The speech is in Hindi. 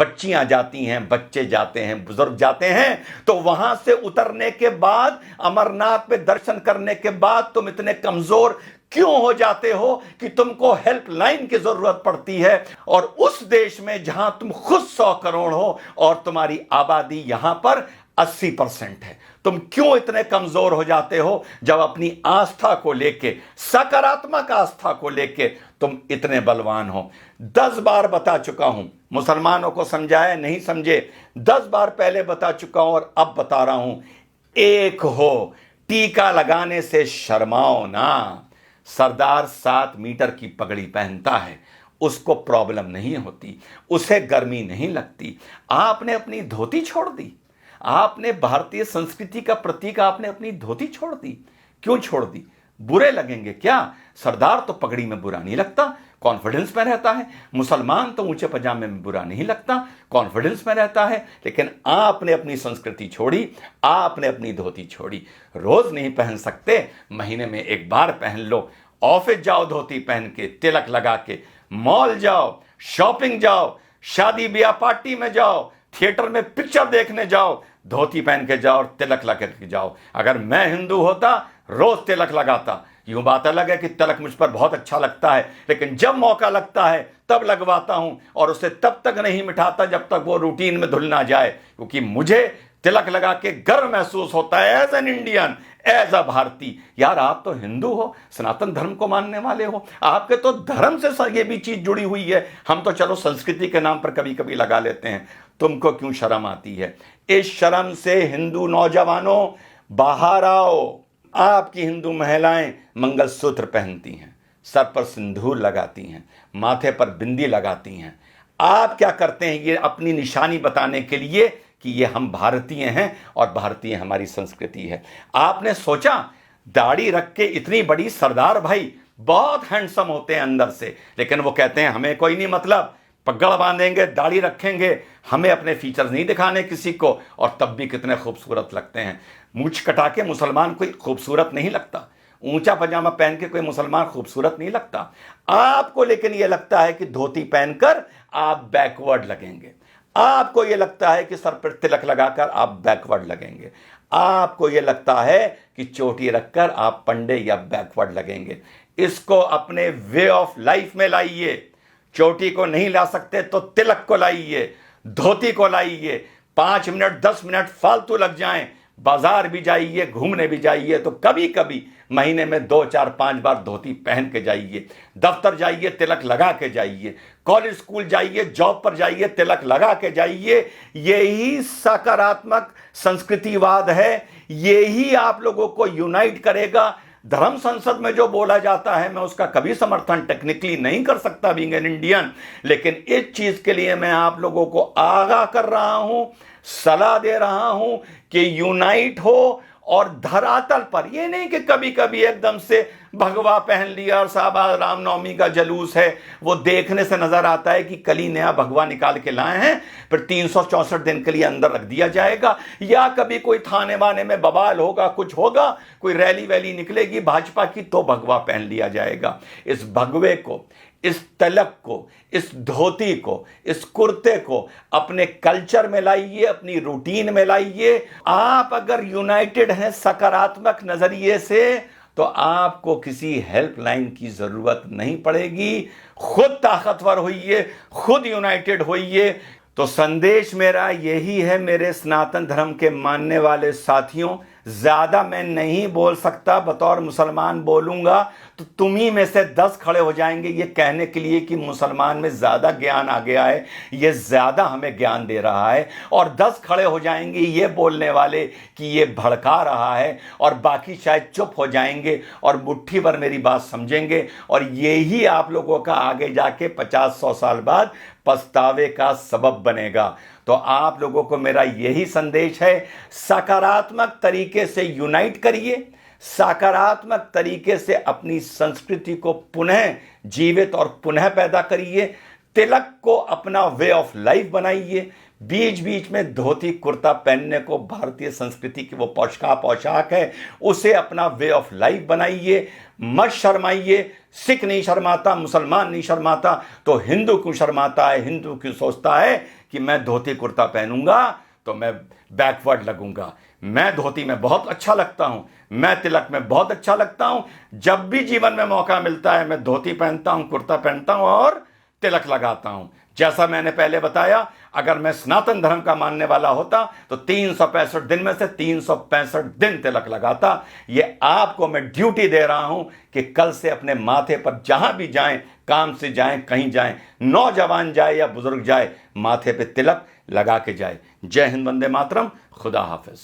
बच्चियां जाती हैं, बच्चे जाते हैं, बुजुर्ग जाते हैं, तो वहां से उतरने के बाद, अमरनाथ में दर्शन करने के बाद तुम इतने कमजोर क्यों हो जाते हो कि तुमको हेल्पलाइन की जरूरत पड़ती है? और उस देश में जहां तुम खुद 100 करोड़ हो और तुम्हारी आबादी यहां पर 80% है, तुम क्यों इतने कमजोर हो जाते हो जब अपनी आस्था को लेके, सकारात्मक आस्था को लेके तुम इतने बलवान हो? 10 बार बता चुका हूं, मुसलमानों को समझाया नहीं समझे, 10 बार पहले बता चुका हूं और अब बता रहा हूं, एक हो, टीका लगाने से शर्माओ ना। सरदार 7 मीटर की पगड़ी पहनता है, उसको प्रॉब्लम नहीं होती, उसे गर्मी नहीं लगती। आपने अपनी धोती छोड़ दी, आपने भारतीय संस्कृति का प्रतीक, आपने अपनी धोती छोड़ दी। क्यों छोड़ दी? बुरे लगेंगे क्या? सरदार तो पगड़ी में बुरा नहीं लगता, कॉन्फिडेंस में रहता है। मुसलमान तो ऊंचे पजामे में बुरा नहीं लगता, कॉन्फिडेंस में रहता है। लेकिन आपने अपनी संस्कृति छोड़ी, आपने अपनी धोती छोड़ी। रोज नहीं पहन सकते, महीने में एक बार पहन लो। ऑफिस जाओ धोती पहन के, तिलक लगा के, मॉल जाओ, शॉपिंग जाओ, शादी ब्याह पार्टी में जाओ, थिएटर में पिक्चर देखने जाओ, धोती पहन के जाओ और तिलक लगा के जाओ। अगर मैं हिंदू होता, रोज तिलक लगाता। यूं बात अलग है कि तिलक मुझ पर बहुत अच्छा लगता है, लेकिन जब मौका लगता है तब लगवाता हूं, और उसे तब तक नहीं मिटाता जब तक वो रूटीन में धुल ना जाए, क्योंकि मुझे तिलक लगा के गर्व महसूस होता है as an Indian, as a भारतीय। यार, आप तो हिंदू हो, सनातन धर्म को मानने वाले हो, आपके तो धर्म से ये भी चीज जुड़ी हुई है। हम तो चलो संस्कृति के नाम पर कभी कभी लगा लेते हैं, तुमको क्यों शर्म आती है? इस शर्म से हिंदू नौजवानों बाहर आओ। आपकी हिंदू महिलाएं मंगलसूत्र पहनती हैं, सर पर सिंदूर लगाती हैं, माथे पर बिंदी लगाती हैं। आप क्या करते हैं? ये अपनी निशानी बताने के लिए कि ये हम भारतीय हैं और भारतीय हमारी संस्कृति है। आपने सोचा दाढ़ी रख के इतनी बड़ी सरदार भाई बहुत हैंडसम होते हैं अंदर से, लेकिन वो कहते हैं हमें कोई नहीं मतलब, पगड़ बांधेंगे, दाढ़ी रखेंगे, हमें अपने फीचर्स नहीं दिखाने किसी को, और तब भी कितने खूबसूरत लगते हैं। मूंछ कटा के मुसलमान कोई खूबसूरत नहीं लगता, ऊंचा पजामा पहन के कोई मुसलमान खूबसूरत नहीं लगता। आपको लेकिन यह लगता है कि धोती पहनकर आप बैकवर्ड लगेंगे, आपको यह लगता है कि सर पर तिलक लगाकर आप बैकवर्ड लगेंगे, आपको यह लगता है कि चोटी रखकर आप पंडे या बैकवर्ड लगेंगे। इसको अपने वे ऑफ लाइफ में लाइए। चोटी को नहीं ला सकते तो तिलक को लाइए, धोती को लाइए। 5 मिनट 10 मिनट फालतू लग जाएं, बाजार भी जाइए, घूमने भी जाइए, तो कभी कभी महीने में 2 4 5 बार धोती पहन के जाइए। दफ्तर जाइए, तिलक लगा के जाइए। कॉलेज स्कूल जाइए, जॉब पर जाइए, तिलक लगा के जाइए। यही सकारात्मक संस्कृतिवाद है, यही आप लोगों को यूनाइट करेगा। धर्म संसद में जो बोला जाता है, मैं उसका कभी समर्थन टेक्निकली नहीं कर सकता बीइंग एन इंडियन, लेकिन इस चीज के लिए मैं आप लोगों को आगाह कर रहा हूं, सलाह दे रहा हूं कि यूनाइट हो। और धरातल पर ये नहीं कि कभी कभी एकदम से भगवा पहन लिया और साहब आज रामनवमी का जलूस है, वो देखने से नजर आता है कि कल ही नया भगवा निकाल के लाए हैं, फिर 364 दिन के लिए अंदर रख दिया जाएगा। या कभी कोई थाने वाने में बवाल होगा, कुछ होगा, कोई रैली वैली निकलेगी भाजपा की, तो भगवा पहन लिया जाएगा। इस भगवे को, इस तलक को, इस धोती को, इस कुर्ते को अपने कल्चर में लाइए, अपनी रूटीन में लाइए। आप अगर यूनाइटेड हैं सकारात्मक नजरिए से, तो आपको किसी हेल्पलाइन की जरूरत नहीं पड़ेगी। खुद ताकतवर होइए, खुद यूनाइटेड होइए। तो संदेश मेरा यही है मेरे सनातन धर्म के मानने वाले साथियों, ज्यादा मैं नहीं बोल सकता, बतौर मुसलमान बोलूंगा तो तुम ही में से 10 खड़े हो जाएंगे ये कहने के लिए कि मुसलमान में ज्यादा ज्ञान आ गया है, ये ज्यादा हमें ज्ञान दे रहा है, और 10 खड़े हो जाएंगे ये बोलने वाले कि ये भड़का रहा है, और बाकी शायद चुप हो जाएंगे और मुट्ठी भर मेरी बात समझेंगे। और यही आप लोगों का आगे जाके 50-100 साल बाद पछतावे का सबब बनेगा। तो आप लोगों को मेरा यही संदेश है, सकारात्मक तरीके से यूनाइट करिए, सकारात्मक तरीके से अपनी संस्कृति को पुनः जीवित और पुनः पैदा करिए। तिलक को अपना वे ऑफ लाइफ बनाइए। बीच बीच में धोती कुर्ता पहनने को भारतीय संस्कृति की वो पोशाक है, उसे अपना वे ऑफ लाइफ बनाइए। मत शर्माइए। सिख नहीं शर्माता, मुसलमान नहीं शर्माता, तो हिंदू क्यों शर्माता है? हिंदू क्यों सोचता है कि मैं धोती कुर्ता पहनूंगा तो मैं बैकवर्ड लगूंगा। मैं धोती में बहुत अच्छा लगता हूं, मैं तिलक में बहुत अच्छा लगता हूं। जब भी जीवन में मौका मिलता है मैं धोती पहनता हूं, कुर्ता पहनता हूं और तिलक लगाता हूं। जैसा मैंने पहले बताया, अगर मैं सनातन धर्म का मानने वाला होता तो 365 दिन में से 365 दिन तिलक लगाता। ये आपको मैं ड्यूटी दे रहा हूं कि कल से अपने माथे पर जहां भी जाएं, काम से जाएं, कहीं जाएं, नौजवान जाए या बुजुर्ग जाए, माथे पे तिलक लगा के जाए। जय हिंद, वंदे मातरम, खुदा हाफिज।